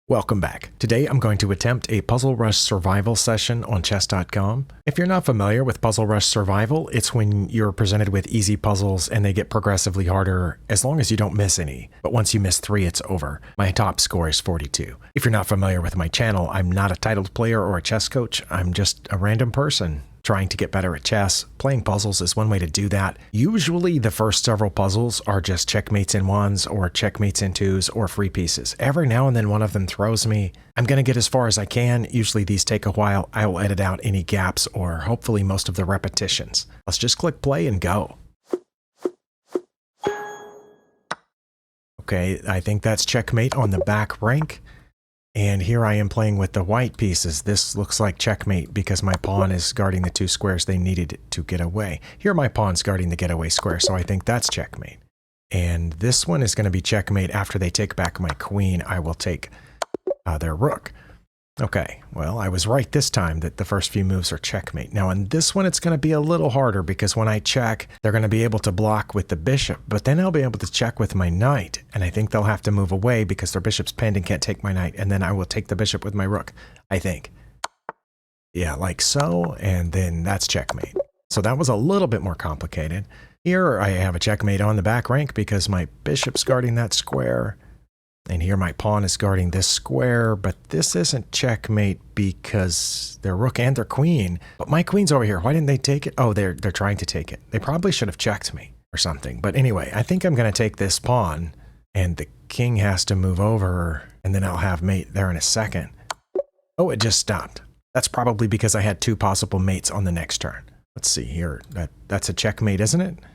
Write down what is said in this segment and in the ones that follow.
Welcome back. Today I'm going to attempt a Puzzle Rush survival session on chess.com. If you're not familiar with Puzzle Rush survival, it's when you're presented with easy puzzles and they get progressively harder as long as you don't miss any. But once you miss 3, it's over. My top score is 42. If you're not familiar with my channel, I'm not a titled player or a chess coach. I'm just a random person trying to get better at chess. Playing puzzles is one way to do that. Usually the first several puzzles are just checkmates in 1s or checkmates in 2s or free pieces. Every now and then one of them throws me. I'm going to get as far as I can. Usually these take a while. I will edit out any gaps or hopefully most of the repetitions. Let's just click play and go. Okay, I think that's checkmate on the back rank. And here I am playing with the white pieces. This looks like checkmate because my pawn is guarding the 2 squares they needed to get away. Here my pawn's guarding the getaway square, so I think that's checkmate. And this one is going to be checkmate. After they take back my queen, I will take their rook. Okay, well, I was right this time that the first few moves are checkmate. Now in this one, it's going to be a little harder because when I check, they're going to be able to block with the bishop, but then I'll be able to check with my knight, and I think they'll have to move away because their bishop's pinned and can't take my knight, and then I will take the bishop with my rook, I think. Yeah, like so, and then that's checkmate. So that was a little bit more complicated. Here I have a checkmate on the back rank because my bishop's guarding that square. And here my pawn is guarding this square, but this isn't checkmate because their rook and their queen. But my queen's over here. Why didn't they take it? Oh, they're trying to take it. They probably should have checked me or something. But anyway, I think I'm going to take this pawn, and the king has to move over, and then I'll have mate there in a second. Oh, it just stopped. That's probably because I had 2 possible mates on the next turn. Let's see here. That's a checkmate, isn't it? I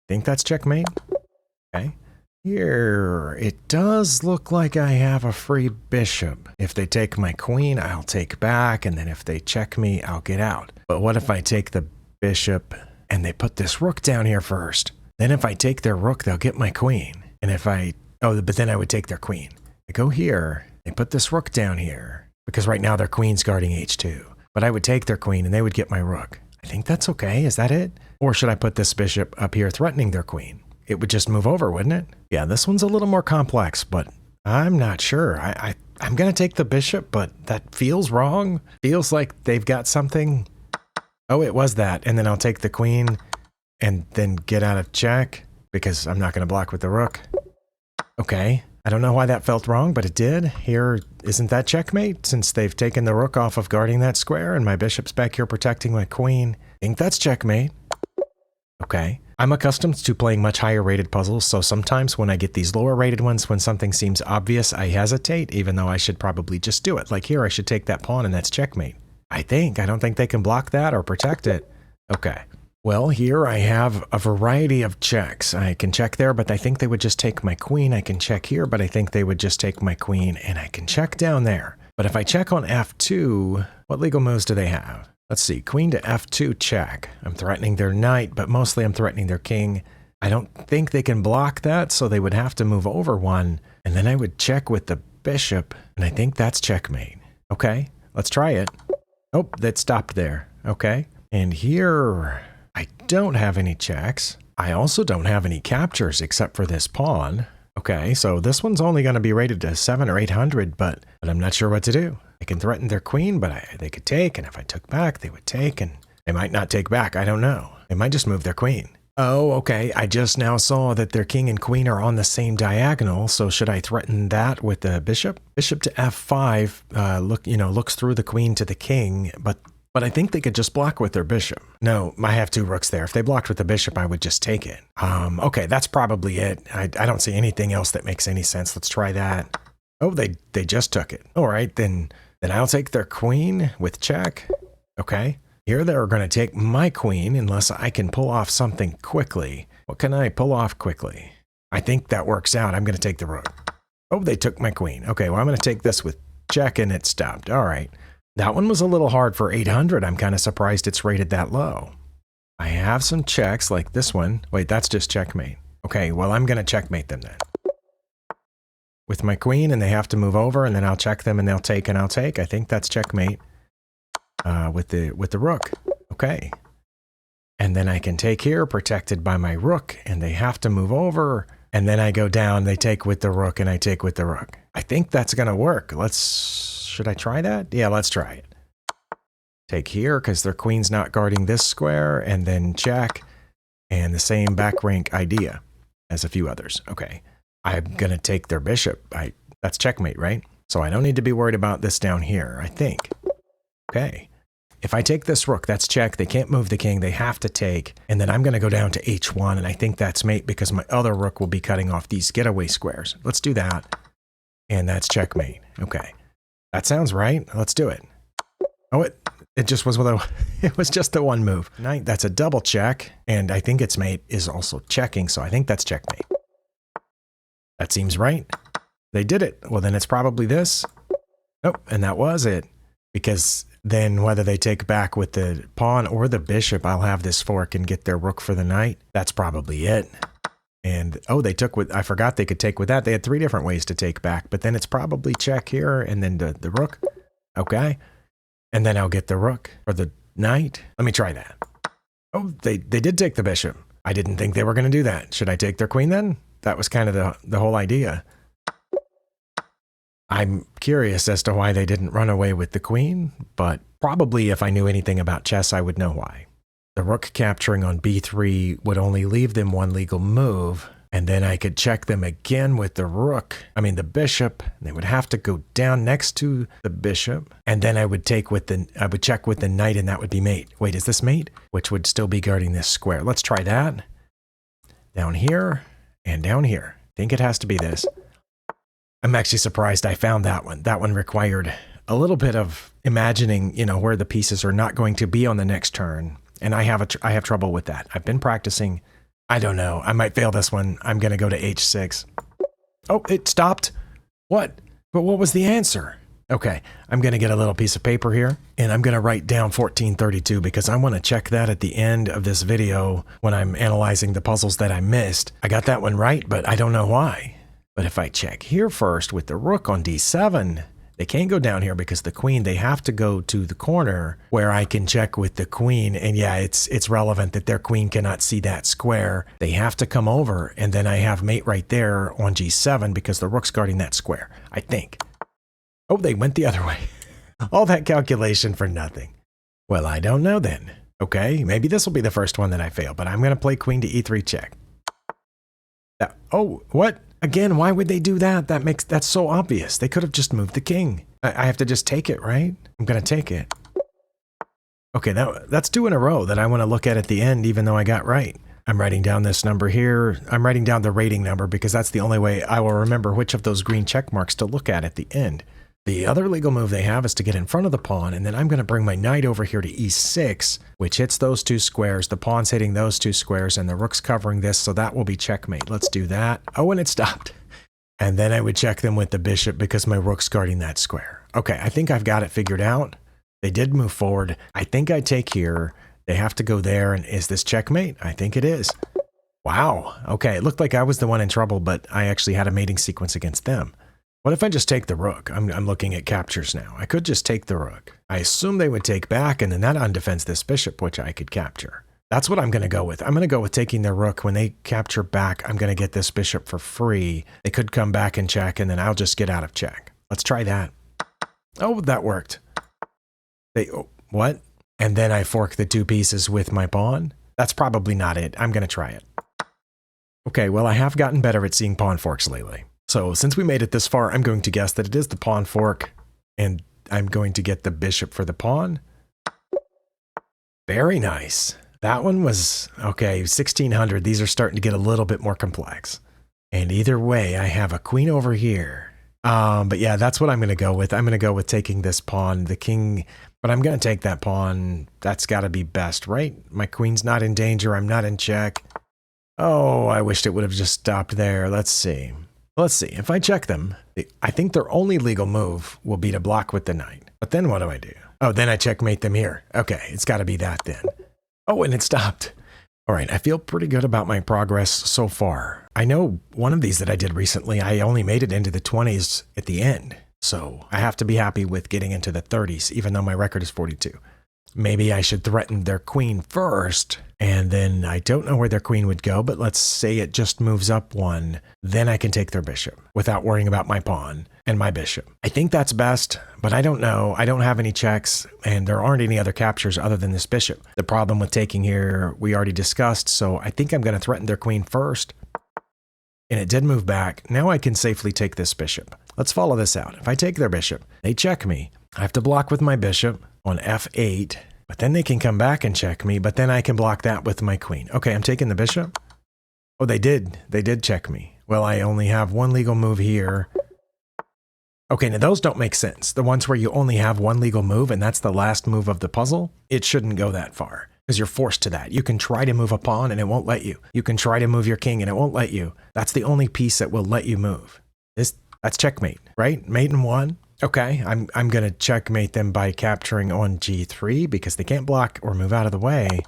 think that's checkmate. Okay. Here, it does look like I have a free bishop. If they take my queen, I'll take back, and then if they check me, I'll get out. But what if I take the bishop and they put this rook down here first? Then if I take their rook, they'll get my queen. And if but then I would take their queen. I go here, they put this rook down here, because right now their queen's guarding h2. But I would take their queen and they would get my rook. I think that's okay, is that it? Or should I put this bishop up here threatening their queen? It would just move over, wouldn't it? Yeah, this one's a little more complex, but I'm not sure. I'm going to take the bishop, but that feels wrong. Feels like they've got something. Oh, it was that. And then I'll take the queen and then get out of check because I'm not going to block with the rook. Okay. I don't know why that felt wrong, but it did. Here, isn't that checkmate since they've taken the rook off of guarding that square and my bishop's back here protecting my queen? I think that's checkmate. Okay. I'm accustomed to playing much higher rated puzzles, so sometimes when I get these lower rated ones, when something seems obvious, I hesitate, even though I should probably just do it. Like here, I should take that pawn and that's checkmate. I don't think they can block that or protect it. Okay. Well, here I have a variety of checks. I can check there, but I think they would just take my queen. I can check here, but I think they would just take my queen, and I can check down there. But if I check on f2, what legal moves do they have? Let's see, queen to f2 check. I'm threatening their knight, but mostly I'm threatening their king. I don't think they can block that, so they would have to move over one, and then I would check with the bishop, and I think that's checkmate. Okay, let's try it. Oh, that stopped there. Okay, and here I don't have any checks. I also don't have any captures except for this pawn. Okay, so this one's only going to be rated to 700 or 800, but I'm not sure what to do. I can threaten their queen, but they could take, and if I took back, they would take, and they might not take back. I don't know. They might just move their queen. Oh, okay. I just now saw that their king and queen are on the same diagonal, so should I threaten that with the bishop? Bishop to f5 looks through the queen to the king, but I think they could just block with their bishop. No, I have 2 rooks there. If they blocked with the bishop, I would just take it. Okay, that's probably it. I don't see anything else that makes any sense. Let's try that. Oh, they just took it. All right, then I'll take their queen with check. Okay. Here they're going to take my queen unless I can pull off something quickly. What can I pull off quickly? I think that works out. I'm going to take the rook. Oh, they took my queen. Okay, well, I'm going to take this with check, and it stopped. All right. That one was a little hard for 800. I'm kind of surprised it's rated that low. I have some checks like this one. Wait, that's just checkmate. Okay, well, I'm going to checkmate them then. With my queen, and they have to move over, and then I'll check them, and they'll take, and I'll take. I think that's checkmate with the rook. Okay. And then I can take here, protected by my rook, and they have to move over. And then I go down, they take with the rook, and I take with the rook. I think that's going to work. Should I try that? Yeah, let's try it. Take here, because their queen's not guarding this square, and then check. And the same back rank idea as a few others. Okay. I'm going to take their bishop. That's checkmate, right? So I don't need to be worried about this down here, I think. Okay. If I take this rook, that's check. They can't move the king. They have to take. And then I'm going to go down to h1, and I think that's mate because my other rook will be cutting off these getaway squares. Let's do that. And that's checkmate. Okay. That sounds right. Let's do it. Oh, it just was it was just the one move. Knight, that's a double check. And I think its mate is also checking, so I think that's checkmate. That seems right. They did it. Well, then it's probably this. Oh, and that was it. Because then whether they take back with the pawn or the bishop, I'll have this fork and get their rook for the knight. That's probably it. And, oh, they took with, I forgot they could take with that. They had 3 different ways to take back, but then it's probably check here and then the rook. Okay. And then I'll get the rook or the knight. Let me try that. Oh, they did take the bishop. I didn't think they were going to do that. Should I take their queen then? That was kind of the whole idea. I'm curious as to why they didn't run away with the queen, but probably if I knew anything about chess, I would know why. The rook capturing on b3 would only leave them 1 legal move, and then I could check them again with the the bishop. And they would have to go down next to the bishop, and then I would check with the knight, and that would be mate. Wait, is this mate? Which would still be guarding this square. Let's try that. Down here and down here. I think it has to be this. I'm actually surprised I found that one. That one required a little bit of imagining, where the pieces are not going to be on the next turn. And I have trouble with that. I've been practicing. I don't know. I might fail this one. I'm going to go to h6. Oh, it stopped. What? But what was the answer? Okay, I'm going to get a little piece of paper here, and I'm going to write down 1432 because I want to check that at the end of this video when I'm analyzing the puzzles that I missed. I got that one right, but I don't know why. But if I check here first with the rook on d7, they can't go down here because the queen, they have to go to the corner where I can check with the queen. And yeah, it's relevant that their queen cannot see that square. They have to come over, and then I have mate right there on g7 because the rook's guarding that square, I think. Oh, they went the other way. All that calculation for nothing. Well, I don't know then. Okay, maybe this will be the first one that I fail, but I'm going to play queen to e3 check. Oh, what? Again, why would they do that? That's so obvious. They could have just moved the king. I have to just take it, right? I'm going to take it. Okay, that's 2 in a row that I want to look at the end, even though I got right. I'm writing down this number here. I'm writing down the rating number because that's the only way I will remember which of those green check marks to look at the end. The other legal move they have is to get in front of the pawn, and then I'm going to bring my knight over here to e6, which hits those 2 squares. The pawn's hitting those 2 squares, and the rook's covering this, so that will be checkmate. Let's do that. Oh, and it stopped. And then I would check them with the bishop because my rook's guarding that square. Okay, I think I've got it figured out. They did move forward. I think I take here. They have to go there, and is this checkmate? I think it is. Wow. Okay, it looked like I was the one in trouble, but I actually had a mating sequence against them. What if I just take the rook? I'm looking at captures now. I could just take the rook. I assume they would take back, and then that undefends this bishop, which I could capture. That's what I'm going to go with. I'm going to go with taking their rook. When they capture back, I'm going to get this bishop for free. They could come back and check, and then I'll just get out of check. Let's try that. Oh, that worked. What? And then I fork the 2 pieces with my pawn? That's probably not it. I'm going to try it. Okay, well, I have gotten better at seeing pawn forks lately. So since we made it this far, I'm going to guess that it is the pawn fork, and I'm going to get the bishop for the pawn. Very nice. That one was, okay, 1600. These are starting to get a little bit more complex. And either way, I have a queen over here. But yeah, that's what I'm going to go with. I'm going to go with taking this pawn, the king, but I'm going to take that pawn. That's got to be best, right? My queen's not in danger. I'm not in check. Oh, I wished it would have just stopped there. Let's see. Let's see, if I check them, I think their only legal move will be to block with the knight. But then what do I do? Oh, then I checkmate them here. Okay, it's got to be that then. Oh, and it stopped. All right, I feel pretty good about my progress so far. I know one of these that I did recently, I only made it into the 20s at the end. So I have to be happy with getting into the 30s, even though my record is 42. Maybe I should threaten their queen first, and then I don't know where their queen would go, but let's say it just moves up one. Then I can take their bishop without worrying about my pawn and my bishop. I think that's best, but I don't know. I don't have any checks, and there aren't any other captures other than this bishop. The problem with taking here, we already discussed, so I think I'm going to threaten their queen first. And it did move back. Now I can safely take this bishop. Let's follow this out. If I take their bishop, they check me. I have to block with my bishop on f8, but then they can come back and check me, but then I can block that with my queen. Okay, I'm taking the bishop. Oh, they did. They did check me. Well, I only have one legal move here. Okay, now those don't make sense. The ones where you only have one legal move and that's the last move of the puzzle, it shouldn't go that far because you're forced to that. You can try to move a pawn and it won't let you. You can try to move your king and it won't let you. That's the only piece that will let you move. That's checkmate, right? Mate in one. Okay, I'm going to checkmate them by capturing on g3 because they can't block or move out of the way.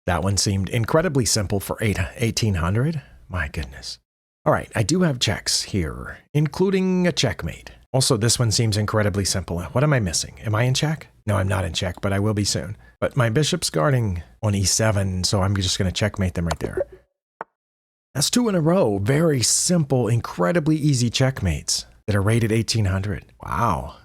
That one seemed incredibly simple for 1800. My goodness. All right, I do have checks here, including a checkmate. Also, this one seems incredibly simple. What am I missing? Am I in check? No, I'm not in check, but I will be soon. But my bishop's guarding on e7, so I'm just going to checkmate them right there. That's 2 in a row. Very simple, incredibly easy checkmates that are rated 1800. Wow.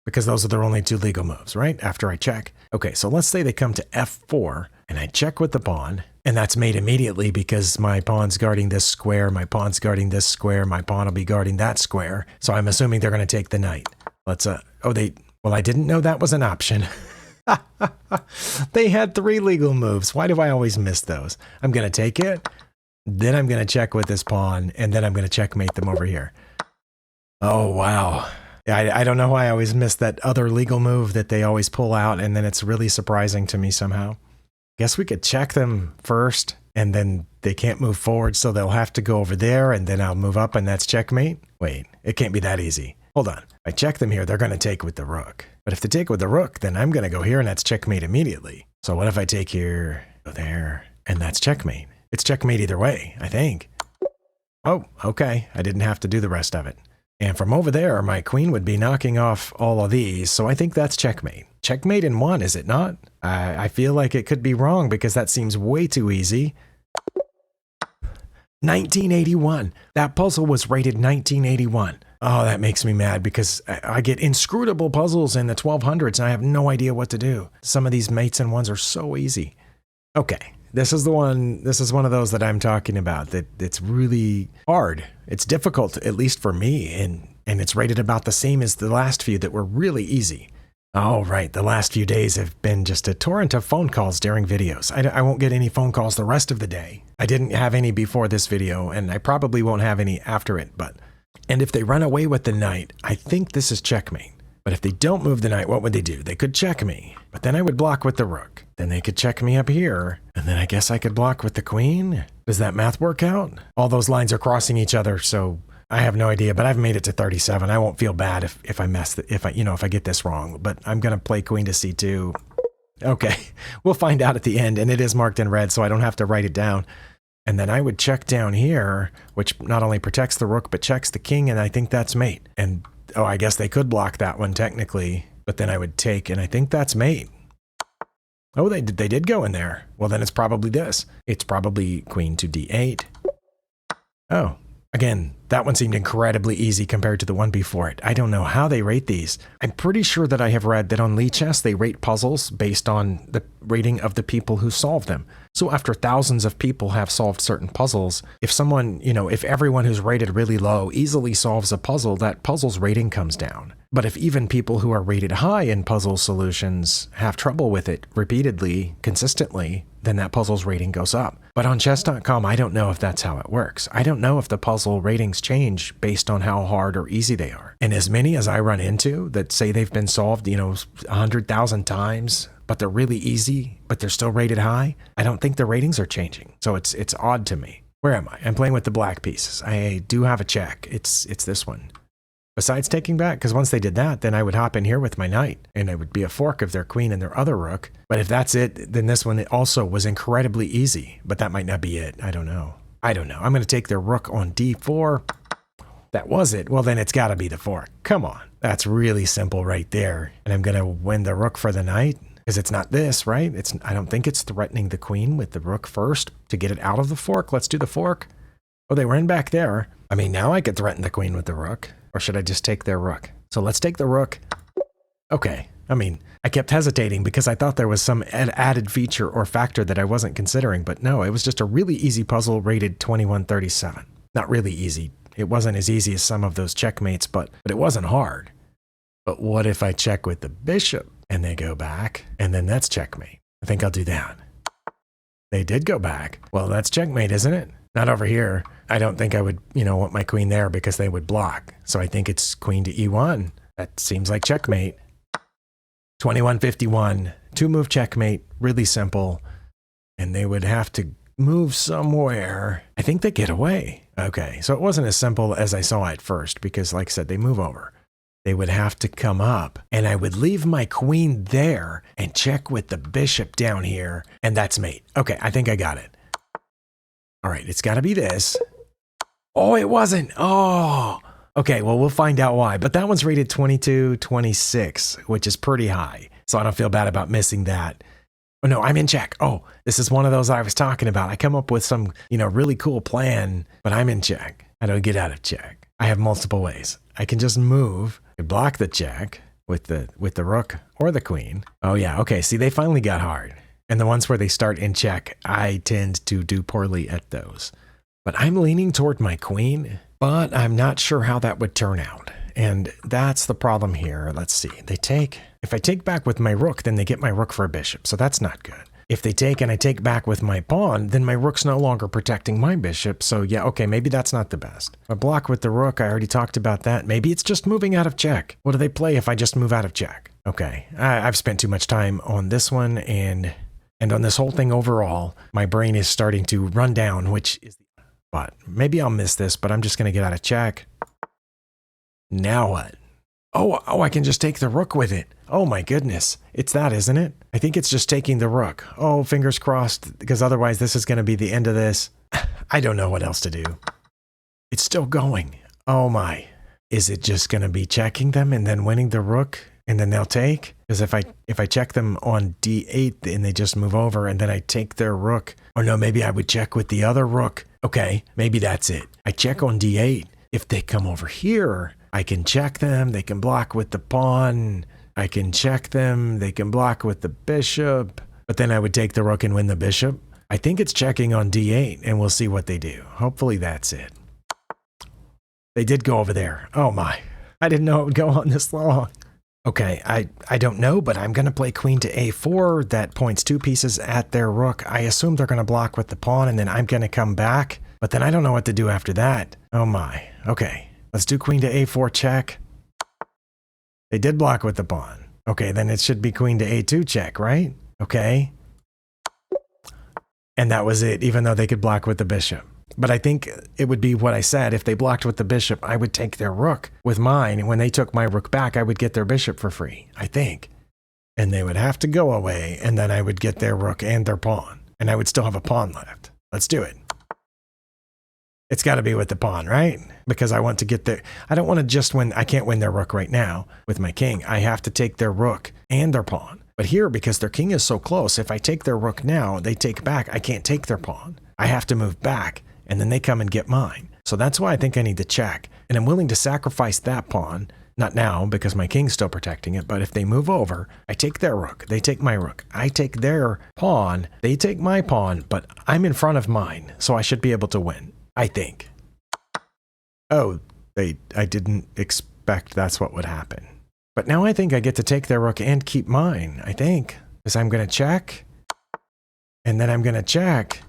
Because those are their only 2 legal moves, right? After I check. Okay, so let's say they come to f4, and I check with the pawn, and that's made immediately because my pawn's guarding this square, my pawn's guarding this square, my pawn will be guarding that square. So I'm assuming they're going to take the knight. Let's, well, I didn't know that was an option. They had 3 legal moves. Why do I always miss those? I'm going to take it, then I'm going to check with this pawn, and then I'm going to checkmate them over here. Oh, wow. I don't know why I always miss that other legal move that they always pull out, and then it's really surprising to me somehow. Guess we could check them first, and then they can't move forward, so they'll have to go over there, and then I'll move up, and that's checkmate? Wait, it can't be that easy. Hold on. If I check them here, they're going to take with the rook. But if they take with the rook, then I'm going to go here, and that's checkmate immediately. So what if I take here, go there, and that's checkmate? It's checkmate either way, I think. Oh, okay. I didn't have to do the rest of it. And from over there, my queen would be knocking off all of these, so I think that's checkmate. Checkmate in 1, is it not? I feel like it could be wrong because that seems way too easy. 1981. That puzzle was rated 1981. Oh, that makes me mad because I get inscrutable puzzles in the 1200s and I have no idea what to do. Some of these mates in 1s are so easy. Okay. This is one of those that I'm talking about, that it's really hard. It's difficult, at least for me, and it's rated about the same as the last few that were really easy. Oh, right, the last few days have been just a torrent of phone calls during videos. I won't get any phone calls the rest of the day. I didn't have any before this video, and I probably won't have any after it, and if they run away with the knight, I think this is checkmate. But if they don't move the knight, what would they do? They could check me, but then I would block with the rook. Then they could check me up here, and then I guess I could block with the queen? Does that math work out? All those lines are crossing each other, so I have no idea, but I've made it to 37. I won't feel bad if I get this wrong, but I'm going to play queen to c2. Okay, we'll find out at the end, and it is marked in red, so I don't have to write it down. And then I would check down here, which not only protects the rook, but checks the king, and I think that's mate. And oh, I guess they could block that one technically, but then I would take, and I think that's mate. Oh, they did go in there. Well, then it's probably this. It's probably queen to d8. Oh, again, that one seemed incredibly easy compared to the one before it. I don't know how they rate these. I'm pretty sure that I have read that on Lichess they rate puzzles based on the rating of the people who solve them. So after thousands of people have solved certain puzzles, if someone, if everyone who's rated really low easily solves a puzzle, that puzzle's rating comes down. But if even people who are rated high in puzzle solutions have trouble with it repeatedly, consistently, then that puzzle's rating goes up. But on chess.com, I don't know if that's how it works. I don't know if the puzzle ratings change based on how hard or easy they are. And as many as I run into that say they've been solved, 100,000 times, but they're really easy, but they're still rated high, I don't think the ratings are changing. So it's odd to me. Where am I? I'm playing with the black pieces. I do have a check. It's this one. Besides taking back, because once they did that, then I would hop in here with my knight, and it would be a fork of their queen and their other rook. But if that's it, then this one also was incredibly easy, but that might not be it. I don't know. I'm going to take their rook on d4. That was it. Well, then it's got to be the fork. Come on. That's really simple right there. And I'm going to win the rook for the knight. Because it's not this, right? I don't think it's threatening the queen with the rook first to get it out of the fork. Let's do the fork. Oh, they were in back there. I mean, now I could threaten the queen with the rook. Or should I just take their rook? So let's take the rook. Okay. I mean, I kept hesitating because I thought there was some added feature or factor that I wasn't considering. But no, it was just a really easy puzzle rated 2137. Not really easy. It wasn't as easy as some of those checkmates, but it wasn't hard. But what if I check with the bishop? And they go back, and then that's checkmate. I think I'll do that. They did go back. Well, that's checkmate, isn't it? Not over here. I don't think I would, want my queen there because they would block. So I think it's queen to e1. That seems like checkmate. 2151, 2-move checkmate, really simple. And they would have to move somewhere. I think they get away. Okay, so it wasn't as simple as I saw at first because, like I said, they move over. They would have to come up, and I would leave my queen there and check with the bishop down here, and that's mate. Okay, I think I got it. All right, it's got to be this. Oh, it wasn't. Oh, okay, well, we'll find out why. But that one's rated 2226, which is pretty high, so I don't feel bad about missing that. Oh, no, I'm in check. Oh, this is one of those I was talking about. I come up with some, really cool plan, but I'm in check. I don't get out of check. I have multiple ways. I can just move. I block the check with the rook or the queen. Oh yeah, okay, see, they finally got hard. And the ones where they start in check, I tend to do poorly at those. But I'm leaning toward my queen, but I'm not sure how that would turn out. And that's the problem here. Let's see, if I take back with my rook, then they get my rook for a bishop, so that's not good. If they take and I take back with my pawn, then my rook's no longer protecting my bishop. So yeah, okay, maybe that's not the best. A block with the rook, I already talked about that. Maybe it's just moving out of check. What do they play if I just move out of check? Okay, I've spent too much time on this one and on this whole thing overall. My brain is starting to run down, which is the but maybe I'll miss this, but I'm just going to get out of check. Now what? Oh, I can just take the rook with it. Oh my goodness. It's that, isn't it? I think it's just taking the rook. Oh, fingers crossed, because otherwise this is going to be the end of this. I don't know what else to do. It's still going. Oh my. Is it just going to be checking them and then winning the rook and then they'll take? Because if I check them on d8 and they just move over and then I take their rook. Or no, maybe I would check with the other rook. Okay, maybe that's it. I check on d8. If they come over here, I can check them. They can block with the pawn. I can check them. They can block with the bishop. But then I would take the rook and win the bishop. I think it's checking on d8, and we'll see what they do. Hopefully that's it. They did go over there. Oh my. I didn't know it would go on this long. Okay, I don't know, but I'm going to play queen to a4. That points 2 pieces at their rook. I assume they're going to block with the pawn, and then I'm going to come back. But then I don't know what to do after that. Oh my. Okay, let's do queen to a4 check. They did block with the pawn. Okay, then it should be queen to a2 check, right? Okay. And that was it, even though they could block with the bishop. But I think it would be what I said. If they blocked with the bishop, I would take their rook with mine. And when they took my rook back, I would get their bishop for free, I think. And they would have to go away, and then I would get their rook and their pawn. And I would still have a pawn left. Let's do it. It's got to be with the pawn, right? Because I want to get their... I don't want to just win... I can't win their rook right now with my king. I have to take their rook and their pawn. But here, because their king is so close, if I take their rook now, they take back. I can't take their pawn. I have to move back, and then they come and get mine. So that's why I think I need to check. And I'm willing to sacrifice that pawn. Not now, because my king's still protecting it. But if they move over, I take their rook. They take my rook. I take their pawn. They take my pawn. But I'm in front of mine, so I should be able to win. I think. Oh, I didn't expect that's what would happen. But now I think I get to take their rook and keep mine, I think. Because I'm going to check. And then I'm going to check.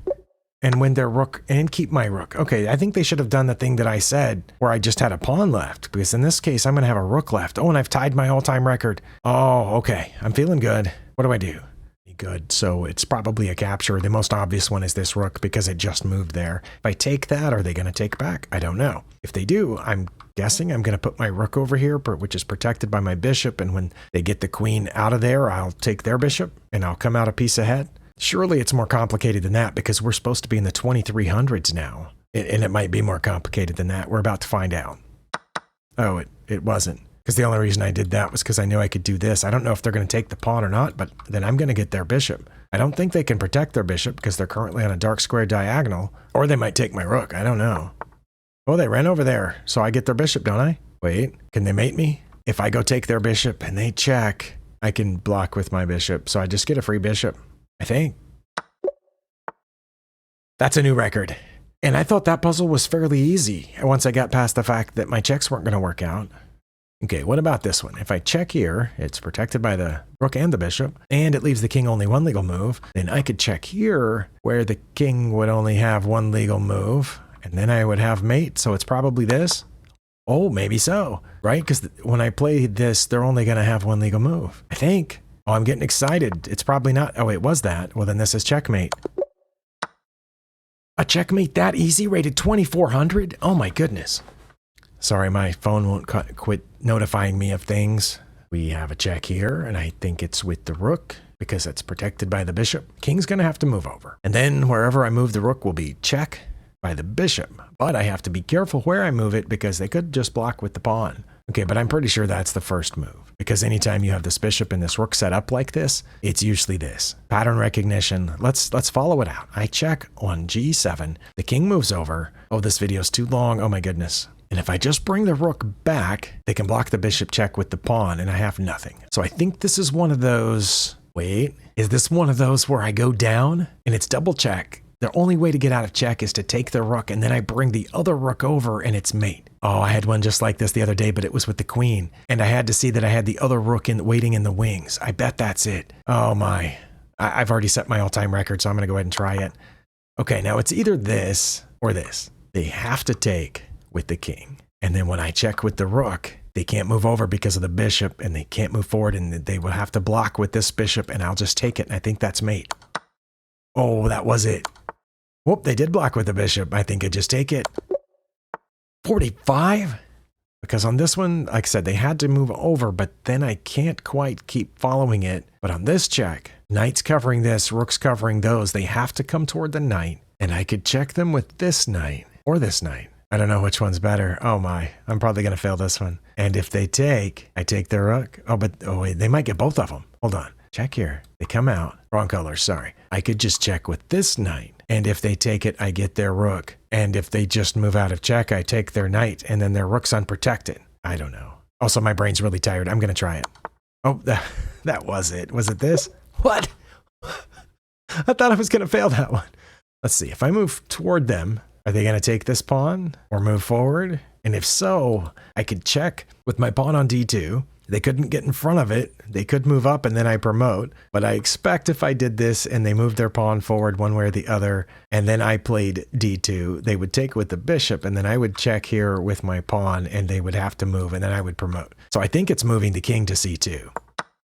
And win their rook and keep my rook. Okay, I think they should have done the thing that I said, where I just had a pawn left. Because in this case, I'm going to have a rook left. Oh, and I've tied my all-time record. Oh, okay. I'm feeling good. What do I do? Good. So it's probably a capture. The most obvious one is this rook because it just moved there. If I take that, are they going to take back? I don't know. If they do, I'm guessing I'm going to put my rook over here, which is protected by my bishop. And when they get the queen out of there, I'll take their bishop and I'll come out a piece ahead. Surely it's more complicated than that because we're supposed to be in the 2300s now. And it might be more complicated than that. We're about to find out. Oh, it wasn't. Because the only reason I did that was because I knew I could do this. I don't know if they're going to take the pawn or not, but then I'm going to get their bishop. I don't think they can protect their bishop because they're currently on a dark square diagonal. Or they might take my rook. I don't know. Oh, they ran over there. So I get their bishop, don't I? Wait, can they mate me? If I go take their bishop and they check, I can block with my bishop. So I just get a free bishop, I think. That's a new record. And I thought that puzzle was fairly easy once I got past the fact that my checks weren't going to work out. Okay, what about this one? If I check here, it's protected by the rook and the bishop, and it leaves the king only one legal move. Then I could check here where the king would only have one legal move, and then I would have mate, so it's probably this. Oh, maybe so, right? Because when I play this, they're only going to have one legal move, I think. Oh, I'm getting excited. It's probably not. Oh, it was that. Well, then this is checkmate. A checkmate that easy, rated 2400? Oh my goodness. Sorry, my phone won't quit notifying me of things. We have a check here, and I think it's with the rook because it's protected by the bishop. King's going to have to move over. And then wherever I move the rook will be check by the bishop. But I have to be careful where I move it because they could just block with the pawn. Okay, but I'm pretty sure that's the first move. Because anytime you have this bishop and this rook set up like this, it's usually this. Pattern recognition. Let's follow it out. I check on G7. The king moves over. Oh, this video's too long. Oh my goodness. And if I just bring the rook back, they can block the bishop check with the pawn and I have nothing. So I think this is one of those... Wait, is this one of those where I go down and it's double check? The only way to get out of check is to take the rook and then I bring the other rook over and it's mate. Oh, I had one just like this the other day, but it was with the queen. And I had to see that I had the other rook waiting in the wings. I bet that's it. Oh my. I've already set my all-time record, so I'm going to go ahead and try it. Okay, now it's either this or this. They have to take with the king. And then when I check with the rook, they can't move over because of the bishop and they can't move forward and they will have to block with this bishop and I'll just take it. And I think that's mate. Oh, that was it. Whoop, they did block with the bishop. I think I just take it. 45? Because on this one, like I said, they had to move over, but then I can't quite keep following it. But on this check, knight's covering this, rook's covering those. They have to come toward the knight, and I could check them with this knight or this knight. I don't know which one's better. Oh my, I'm probably going to fail this one. And if they take, I take their rook. Oh wait, they might get both of them. Hold on. Check here. They come out. Wrong color, sorry. I could just check with this knight. And if they take it, I get their rook. And if they just move out of check, I take their knight. And then their rook's unprotected. I don't know. Also, my brain's really tired. I'm going to try it. Oh, that was it. Was it this? What? I thought I was going to fail that one. Let's see. If I move toward them, are they going to take this pawn or move forward? And if so, I could check with my pawn on D2. They couldn't get in front of it. They could move up and then I promote. But I expect if I did this and they moved their pawn forward one way or the other, and then I played D2, they would take with the bishop and then I would check here with my pawn and they would have to move and then I would promote. So I think it's moving the king to C2.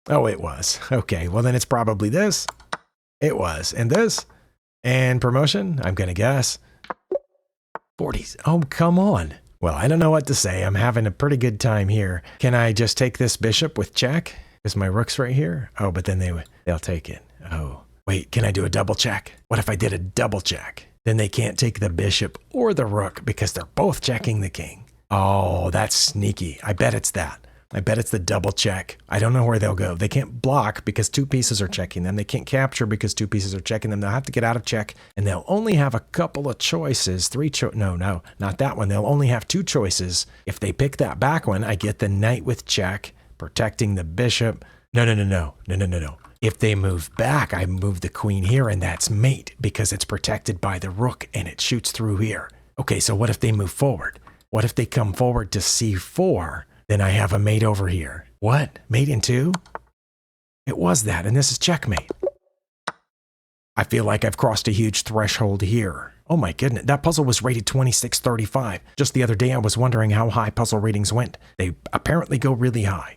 Oh, it was. Okay, well then it's probably this. It was. And this. And promotion, I'm going to guess. 40s. Oh, come on. Well, I don't know what to say. I'm having a pretty good time here. Can I just take this bishop with check? Is my rook's right here? Oh, but then they'll take it. Oh, wait, can I do a double check? What if I did a double check? Then they can't take the bishop or the rook because they're both checking the king. Oh, that's sneaky. I bet it's that. I bet it's the double check. I don't know where they'll go. They can't block because two pieces are checking them. They can't capture because two pieces are checking them. They'll have to get out of check, and they'll only have a couple of choices. No, not that one. They'll only have two choices. If they pick that back one, I get the knight with check, protecting the bishop. No. If they move back, I move the queen here, and that's mate because it's protected by the rook, and it shoots through here. Okay, so what if they move forward? What if they come forward to C4? Then I have a mate over here. What? Mate in 2? It was that, and this is checkmate. I feel like I've crossed a huge threshold here. Oh my goodness, that puzzle was rated 2635. Just the other day I was wondering how high puzzle ratings went. They apparently go really high.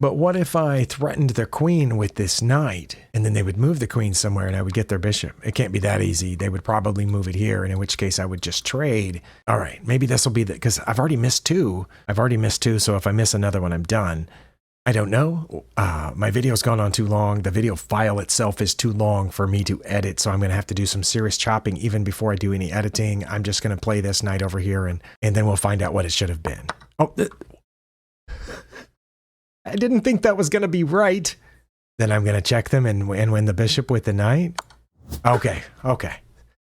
But what if I threatened their queen with this knight, and then they would move the queen somewhere and I would get their bishop? It can't be that easy. They would probably move it here, and in which case I would just trade. All right, maybe this will be because I've already missed 2. So if I miss another one, I'm done. I don't know. My video's gone on too long. The video file itself is too long for me to edit, so I'm going to have to do some serious chopping even before I do any editing. I'm just going to play this knight over here, and then we'll find out what it should have been. Oh, I didn't think that was going to be right. Then I'm going to check them and win the bishop with the knight. Okay.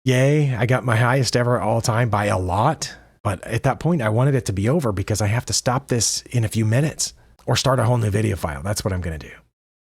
Yay, I got my highest ever all time by a lot. But at that point, I wanted it to be over because I have to stop this in a few minutes or start a whole new video file. That's what I'm going to do.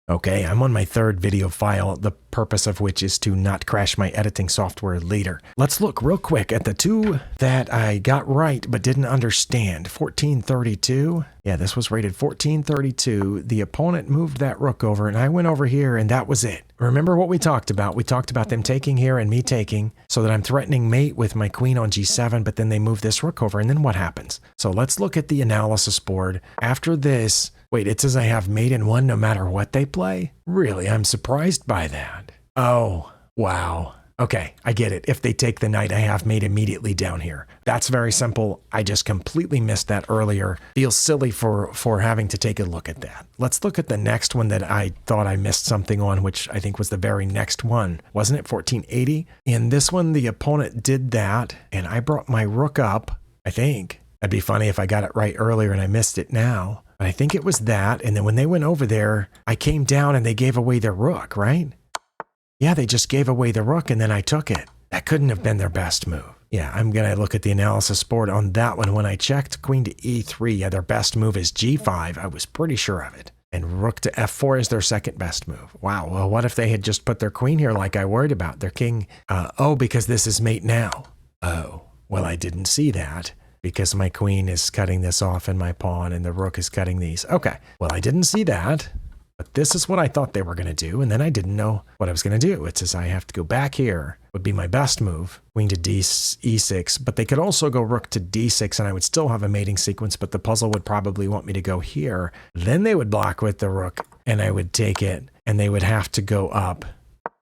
Okay, I'm on my third video file, the purpose of which is to not crash my editing software later. Let's look real quick at the two that I got right but didn't understand. 1432. Yeah, this was rated 1432. The opponent moved that rook over and I went over here and that was it. Remember what we talked about? We talked about them taking here and me taking so that I'm threatening mate with my queen on g7, but then they move this rook over and then what happens? So let's look at the analysis board. After this, wait, it says I have mate in one no matter what they play? Really, I'm surprised by that. Oh, wow. Okay, I get it. If they take the knight, I have mate immediately down here. That's very simple. I just completely missed that earlier. Feels silly for having to take a look at that. Let's look at the next one that I thought I missed something on, which I think was the very next one. Wasn't it 1480? In this one, the opponent did that, and I brought my rook up, I think. It'd be funny if I got it right earlier and I missed it now. But I think it was that, and then when they went over there, I came down and they gave away their rook, right? Yeah, they just gave away the rook and then I took it. That couldn't have been their best move. Yeah, I'm going to look at the analysis board on that one. When I checked queen to e3, yeah, their best move is g5. I was pretty sure of it. And rook to f4 is their second best move. Wow, well, what if they had just put their queen here like I worried about? Their king, oh, because this is mate now. Oh, well, I didn't see that because my queen is cutting this off and my pawn and the rook is cutting these. Okay, well, I didn't see that. But this is what I thought they were going to do, and then I didn't know what I was going to do. It says I have to go back here, would be my best move, queen to e6, but they could also go rook to d6, and I would still have a mating sequence, but the puzzle would probably want me to go here. Then they would block with the rook, and I would take it, and they would have to go up,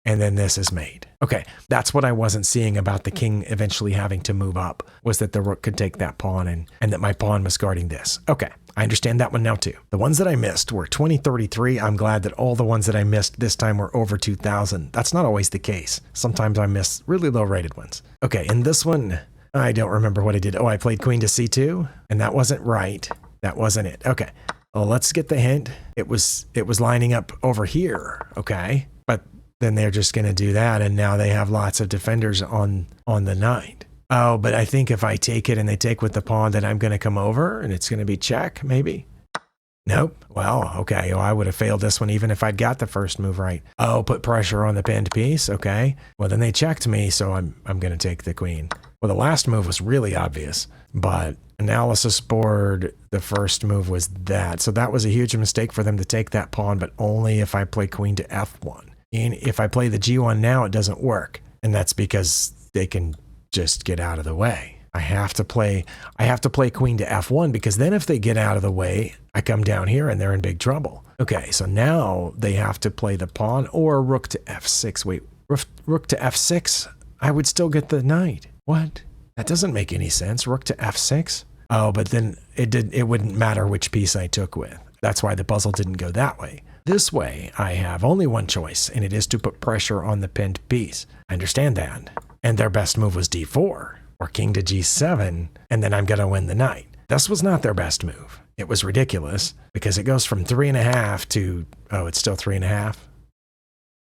and then this is mate. Okay, that's what I wasn't seeing about the king eventually having to move up, was that the rook could take that pawn, and that my pawn was guarding this. Okay. I understand that one now too. The ones that I missed were 2033. I'm glad that all the ones that I missed this time were over 2000. That's not always the case. Sometimes I miss really low rated ones. Okay, in this one, I don't remember what I did. Oh, I played queen to c2 and that wasn't right. That wasn't it. Okay, well, let's get the hint. It was lining up over here. Okay, but then they're just going to do that. And now they have lots of defenders on the knight. Oh, but I think if I take it and they take with the pawn, then I'm going to come over and it's going to be check, maybe? Nope. Well, okay. Well, I would have failed this one even if I'd got the first move right. Oh, put pressure on the pinned piece. Okay. Well, then they checked me, so I'm going to take the queen. Well, the last move was really obvious, but analysis board, the first move was that. So that was a huge mistake for them to take that pawn, but only if I play queen to f1. And if I play the g1 now, it doesn't work. And that's because they can just get out of the way. I have to play queen to f1 because then if they get out of the way, I come down here and they're in big trouble. Okay, so now they have to play the pawn or rook to f6. Wait, rook to f6? I would still get the knight. What? That doesn't make any sense. Rook to f6? Oh, but then it wouldn't matter which piece I took with. That's why the puzzle didn't go that way. This way, I have only one choice, and it is to put pressure on the pinned piece. I understand that. And their best move was d4 or king to g7, and then I'm going to win the knight. This was not their best move. It was ridiculous because it goes from 3.5 to, oh, it's still 3.5.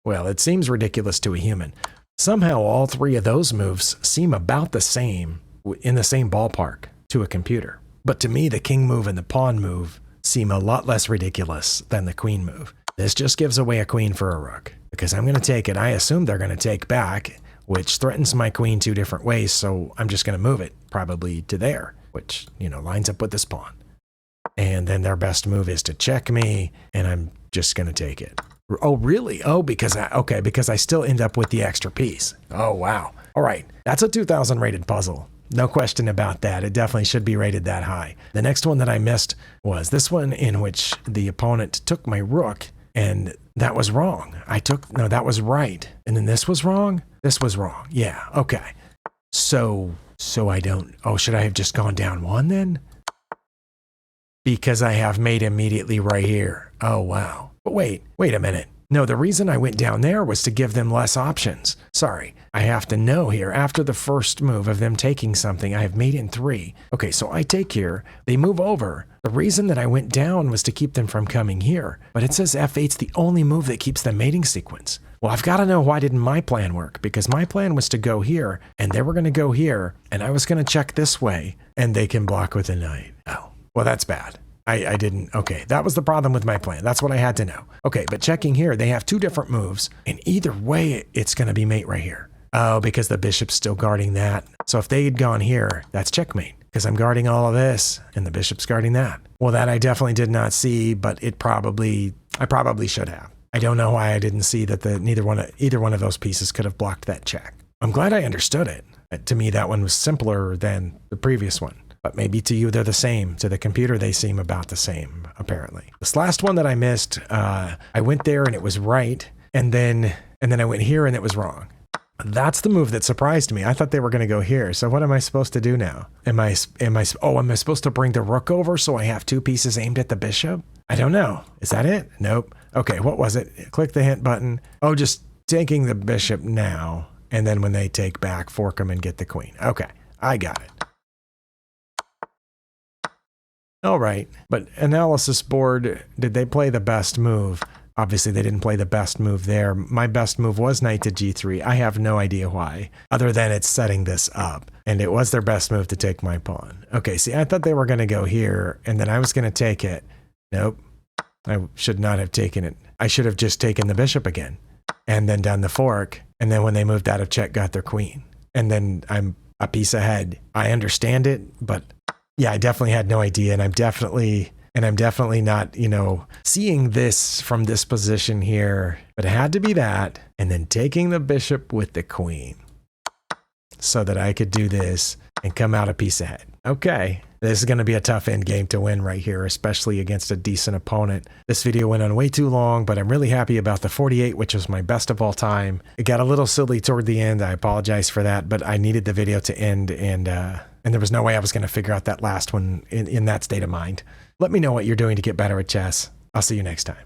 Well, it seems ridiculous to a human. Somehow all three of those moves seem about the same, in the same ballpark to a computer. But to me, the king move and the pawn move seem a lot less ridiculous than the queen move. This just gives away a queen for a rook because I'm going to take it. I assume they're going to take back, which threatens my queen two different ways, so I'm just going to move it, probably to there, which, you know, lines up with this pawn. And then their best move is to check me, and I'm just going to take it. Oh, really? Oh, because I still end up with the extra piece. Oh, wow. All right, that's a 2000 rated puzzle. No question about that. It definitely should be rated that high. The next one that I missed was this one in which the opponent took my rook, and that was wrong. No, that was right. And then this was wrong? This was wrong. Yeah, okay. So I don't, oh, should I have just gone down one then? Because I have mate immediately right here. Oh, wow. But wait a minute. No, the reason I went down there was to give them less options. Sorry, I have to know here. After the first move of them taking something, I have mate in 3. Okay, so I take here. They move over. The reason that I went down was to keep them from coming here, but it says F8's the only move that keeps the mating sequence. Well, I've got to know why didn't my plan work, because my plan was to go here, and they were going to go here, and I was going to check this way, and they can block with a knight. Oh, well, that's bad. I didn't. Okay, that was the problem with my plan. That's what I had to know. Okay, but checking here, they have two different moves, and either way, it's going to be mate right here. Oh, because the bishop's still guarding that. So if they had gone here, that's checkmate, because I'm guarding all of this, and the bishop's guarding that. Well, that I definitely did not see, but I probably should have. I don't know why I didn't see that either one of those pieces could have blocked that check. I'm glad I understood it. To me, that one was simpler than the previous one. But maybe to you, they're the same. To the computer, they seem about the same, apparently. This last one that I missed, I went there and it was right. And then I went here and it was wrong. That's the move that surprised me. I thought they were going to go here. So what am I supposed to do now? Am I supposed to bring the rook over so I have two pieces aimed at the bishop? I don't know. Is that it? Nope. Okay, what was it? Click the hint button. Oh, just taking the bishop now. And then when they take back, fork them and get the queen. Okay, I got it. All right, but analysis board, did they play the best move? Obviously, they didn't play the best move there. My best move was knight to g3. I have no idea why, other than it's setting this up. And it was their best move to take my pawn. Okay, see, I thought they were going to go here, and then I was going to take it. Nope, I should not have taken it. I should have just taken the bishop again, and then done the fork, and then when they moved out of check, got their queen. And then I'm a piece ahead. I understand it, but yeah, I definitely had no idea, and I'm definitely not, seeing this from this position here, but it had to be that, and then taking the bishop with the queen so that I could do this and come out a piece ahead. Okay, this is going to be a tough end game to win right here, especially against a decent opponent. This video went on way too long, but I'm really happy about the 48, which was my best of all time. It got a little silly toward the end. I apologize for that, but I needed the video to end, and there was no way I was going to figure out that last one in that state of mind. Let me know what you're doing to get better at chess. I'll see you next time.